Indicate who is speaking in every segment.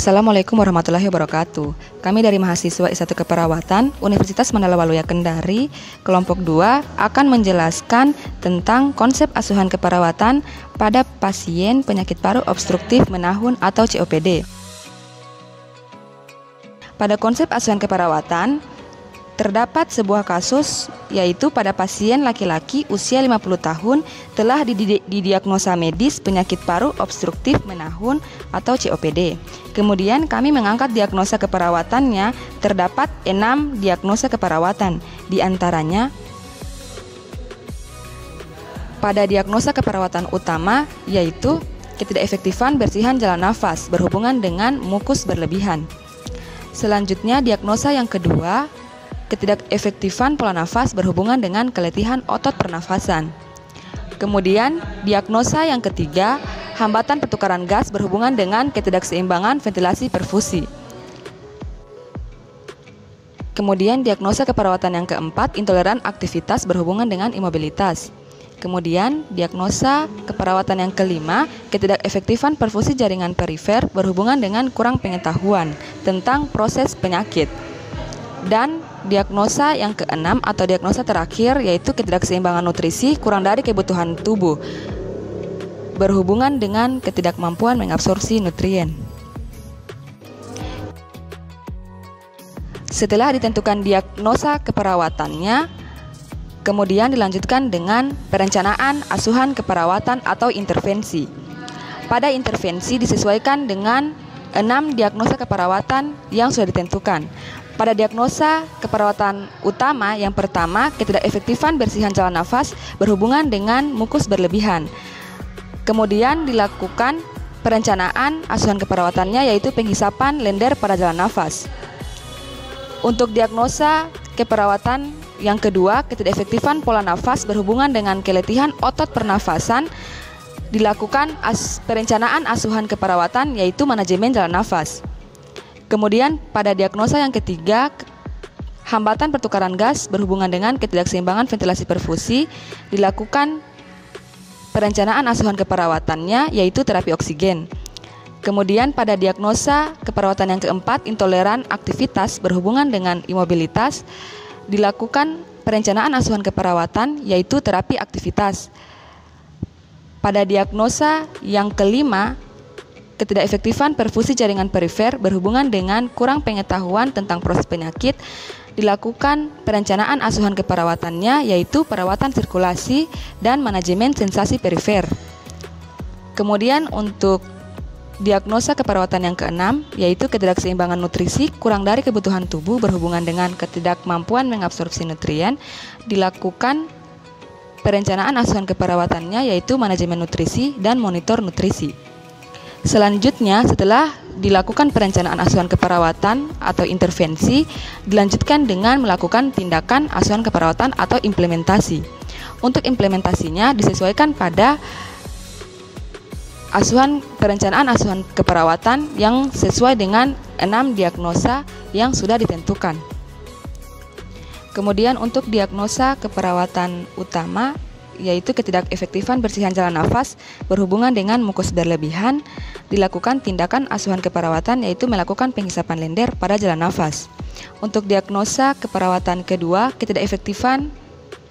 Speaker 1: Assalamualaikum warahmatullahi wabarakatuh. Kami dari mahasiswa S1 Keperawatan Universitas Mandala Waluya Kendari, kelompok 2 akan menjelaskan tentang konsep asuhan keperawatan pada pasien penyakit paru obstruktif menahun atau COPD. Pada konsep asuhan keperawatan, terdapat sebuah kasus, yaitu pada pasien laki-laki usia 50 tahun telah didiagnosa medis penyakit paru obstruktif menahun atau COPD. Kemudian kami mengangkat diagnosa keperawatannya, terdapat 6 diagnosa keperawatan. Di antaranya, pada diagnosa keperawatan utama, yaitu ketidakefektifan bersihan jalan nafas berhubungan dengan mukus berlebihan. Selanjutnya, diagnosa yang kedua, ketidakefektifan pola nafas berhubungan dengan keletihan otot pernafasan. Kemudian, diagnosa yang ketiga, hambatan pertukaran gas berhubungan dengan ketidakseimbangan ventilasi perfusi. Kemudian, diagnosa keperawatan yang keempat, intoleran aktivitas berhubungan dengan imobilitas. Kemudian, diagnosa keperawatan yang kelima, ketidakefektifan perfusi jaringan perifer berhubungan dengan kurang pengetahuan tentang proses penyakit. Dan diagnosa yang keenam atau diagnosa terakhir, yaitu ketidakseimbangan nutrisi kurang dari kebutuhan tubuh berhubungan dengan ketidakmampuan mengabsorpsi nutrien. Setelah ditentukan diagnosa keperawatannya, kemudian dilanjutkan dengan perencanaan asuhan keperawatan atau intervensi. Pada intervensi disesuaikan dengan 6 diagnosa keperawatan yang sudah ditentukan. Pada diagnosa keperawatan utama, yang pertama, ketidakefektifan bersihan jalan nafas berhubungan dengan mukus berlebihan. Kemudian dilakukan perencanaan asuhan keperawatannya, yaitu penghisapan lender pada jalan nafas. Untuk diagnosa keperawatan yang kedua, ketidakefektifan pola nafas berhubungan dengan keletihan otot pernafasan, dilakukan perencanaan asuhan keperawatan, yaitu manajemen jalan nafas. Kemudian pada diagnosa yang ketiga, hambatan pertukaran gas berhubungan dengan ketidakseimbangan ventilasi perfusi, dilakukan perencanaan asuhan keperawatannya, yaitu terapi oksigen. Kemudian pada diagnosa keperawatan yang keempat, intoleran aktivitas berhubungan dengan imobilitas, dilakukan perencanaan asuhan keperawatan, yaitu terapi aktivitas. Pada diagnosa yang kelima, ketidakefektifan perfusi jaringan perifer berhubungan dengan kurang pengetahuan tentang proses penyakit, dilakukan perencanaan asuhan keperawatannya, yaitu perawatan sirkulasi dan manajemen sensasi perifer. Kemudian untuk diagnosa keperawatan yang keenam, yaitu ketidakseimbangan nutrisi kurang dari kebutuhan tubuh berhubungan dengan ketidakmampuan mengabsorpsi nutrien, dilakukan perencanaan asuhan keperawatannya, yaitu manajemen nutrisi dan monitor nutrisi. Selanjutnya, setelah dilakukan perencanaan asuhan keperawatan atau intervensi, dilanjutkan dengan melakukan tindakan asuhan keperawatan atau implementasi. Untuk implementasinya disesuaikan pada perencanaan asuhan keperawatan yang sesuai dengan 6 diagnosa yang sudah ditentukan. Kemudian untuk diagnosa keperawatan utama, yaitu ketidakefektifan bersihan jalan nafas berhubungan dengan mukus berlebihan, dilakukan tindakan asuhan keperawatan, yaitu melakukan penghisapan lender pada jalan nafas. Untuk diagnosa keperawatan kedua, ketidakefektifan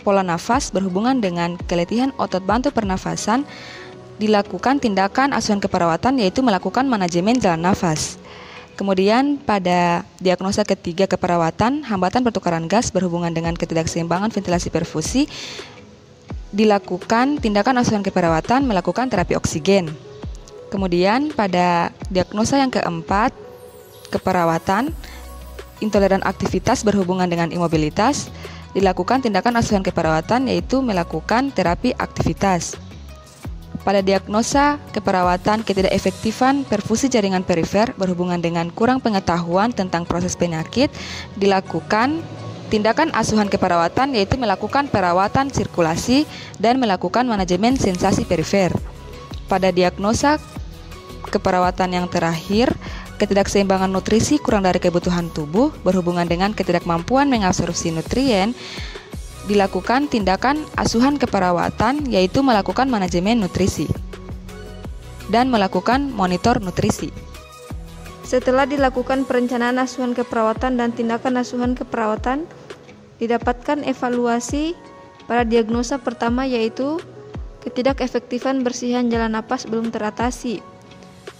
Speaker 1: pola nafas berhubungan dengan keletihan otot bantu pernafasan, dilakukan tindakan asuhan keperawatan, yaitu melakukan manajemen jalan nafas. Kemudian pada diagnosa ketiga keperawatan, hambatan pertukaran gas berhubungan dengan ketidakseimbangan ventilasi perfusi, dilakukan tindakan asuhan keperawatan, melakukan terapi oksigen. Kemudian pada diagnosa yang keempat, keperawatan, intoleran aktivitas berhubungan dengan imobilitas, dilakukan tindakan asuhan keperawatan, yaitu melakukan terapi aktivitas. Pada diagnosa keperawatan ketidakefektifan perfusi jaringan perifer berhubungan dengan kurang pengetahuan tentang proses penyakit, dilakukan tindakan asuhan keperawatan, yaitu melakukan perawatan sirkulasi dan melakukan manajemen sensasi perifer. Pada diagnosa keperawatan yang terakhir, ketidakseimbangan nutrisi kurang dari kebutuhan tubuh berhubungan dengan ketidakmampuan mengabsorpsi nutrien, dilakukan tindakan asuhan keperawatan, yaitu melakukan manajemen nutrisi dan melakukan monitor nutrisi.
Speaker 2: Setelah dilakukan perencanaan asuhan keperawatan dan tindakan asuhan keperawatan, didapatkan evaluasi pada diagnosa pertama, yaitu ketidakefektifan bersihan jalan napas belum teratasi,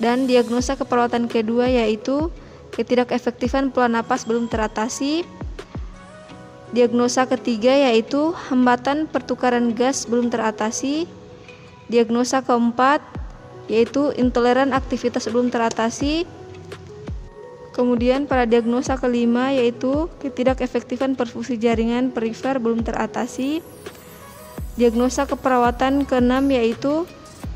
Speaker 2: dan diagnosa keperawatan kedua yaitu ketidakefektifan pola napas belum teratasi. Diagnosa ketiga yaitu hambatan pertukaran gas belum teratasi. Diagnosa keempat yaitu intoleran aktivitas belum teratasi. Kemudian pada diagnosa kelima yaitu ketidakefektifan perfusi jaringan perifer belum teratasi. Diagnosa keperawatan keenam yaitu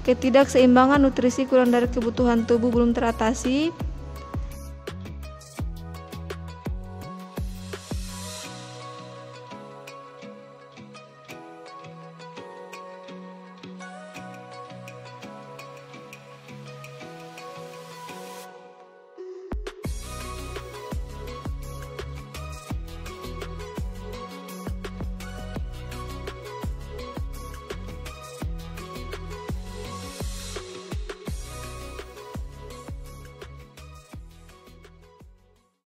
Speaker 2: ketidakseimbangan nutrisi kurang dari kebutuhan tubuh belum teratasi.